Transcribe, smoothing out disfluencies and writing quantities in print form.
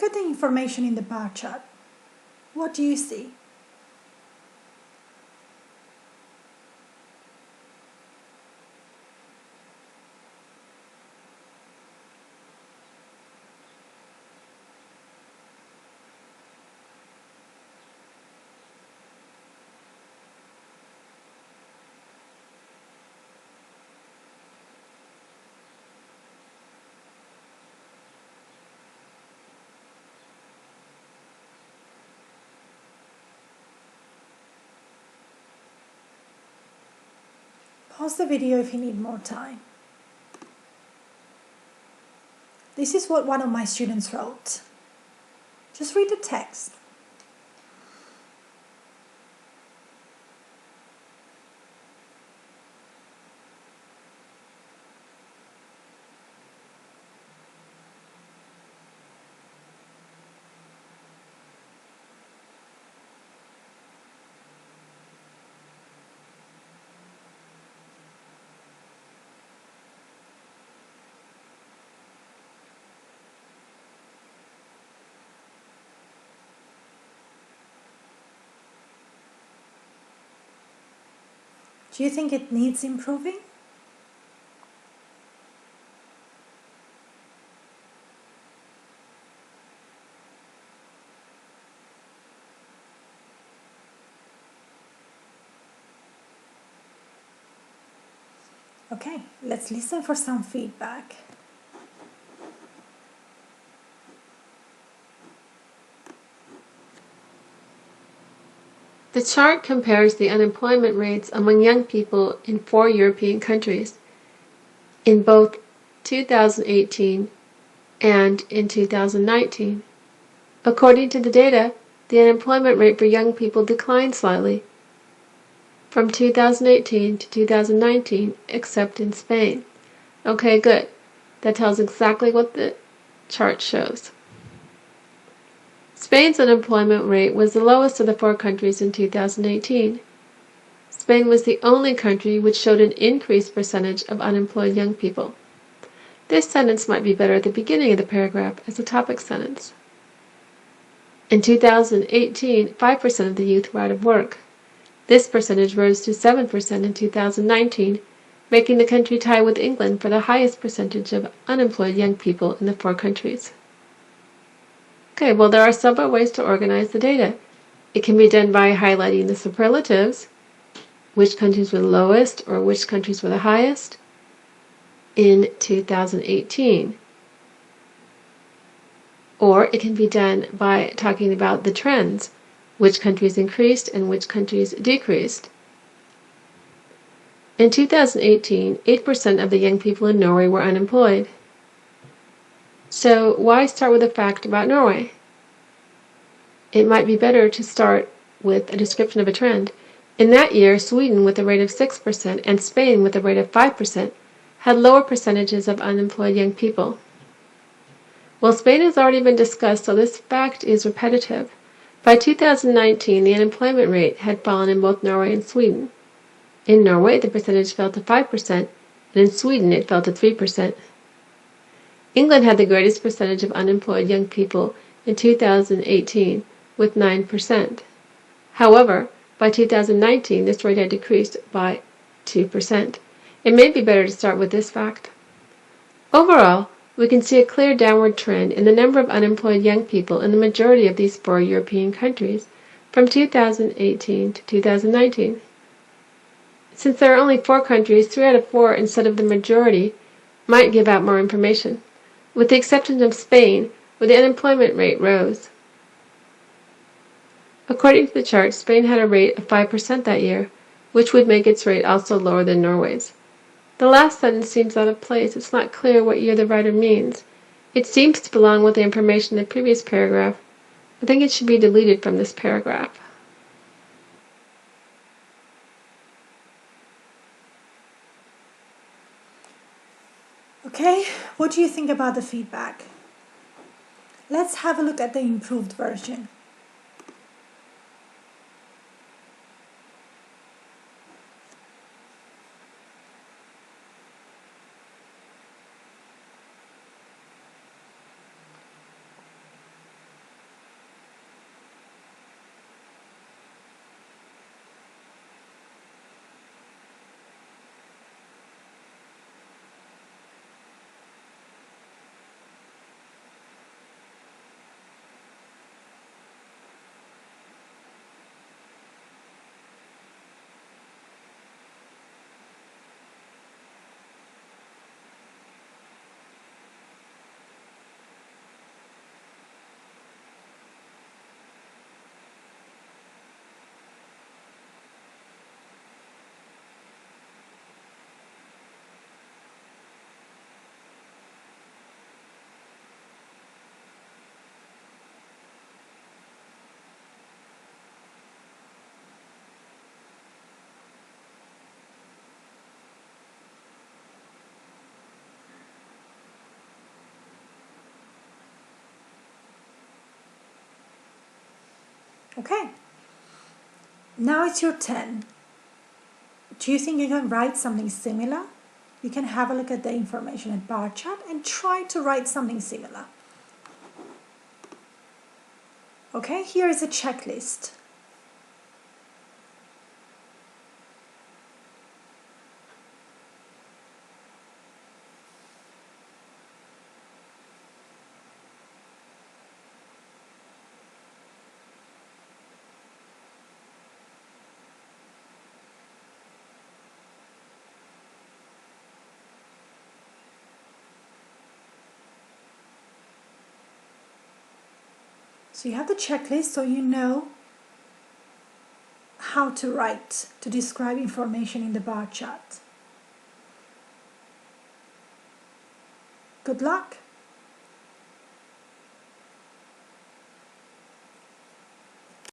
Look at the information in the bar chart. What do you see? Pause the video if you need more time. This is what one of my students wrote. Just read the text. Do you think it needs improving? Okay, let's listen for some feedback. The chart compares the unemployment rates among young people in 4 European countries in both 2018 and in 2019. According to the data, the unemployment rate for young people declined slightly from 2018 to 2019, except in Spain. Okay, good. That tells exactly what the chart shows. Spain's unemployment rate was the lowest of the 4 countries in 2018. Spain was the only country which showed an increased percentage of unemployed young people. This sentence might be better at the beginning of the paragraph as a topic sentence. In 2018, 5% of the youth were out of work. This percentage rose to 7% in 2019, making the country tie with England for the highest percentage of unemployed young people in the 4 countries. Okay, well, there are several ways to organize the data. It can be done by highlighting the superlatives, which countries were the lowest or which countries were the highest in 2018. Or it can be done by talking about the trends, which countries increased and which countries decreased. In 2018, 8% of the young people in Norway were unemployed. So why start with a fact about Norway? It might be better to start with a description of a trend. In that year, Sweden, with a rate of 6%, and Spain, with a rate of 5%, had lower percentages of unemployed young people. Well, Spain has already been discussed, so this fact is repetitive. By 2019, the unemployment rate had fallen in both Norway and Sweden. In Norway, the percentage fell to 5%, and in Sweden it fell to 3%. England had the greatest percentage of unemployed young people in 2018, with 9%. However, by 2019, this rate had decreased by 2%. It may be better to start with this fact. Overall, we can see a clear downward trend in the number of unemployed young people in the majority of these 4 European countries from 2018 to 2019. Since there are only 4 countries, 3 out of 4 instead of the majority might give out more information, with the exception of Spain, where the unemployment rate rose. According to the chart, Spain had a rate of 5% that year, which would make its rate also lower than Norway's. The last sentence seems out of place. It's not clear what year the writer means. It seems to belong with the information in the previous paragraph. I think it should be deleted from this paragraph. Okay, what do you think about the feedback? Let's have a look at the improved version. Okay, now it's your turn. Do you think you can write something similar? You can have a look at the information in bar chart and try to write something similar. Okay, here is a checklist. So you have the checklist so you know how to write to describe information in the bar chart. Good luck!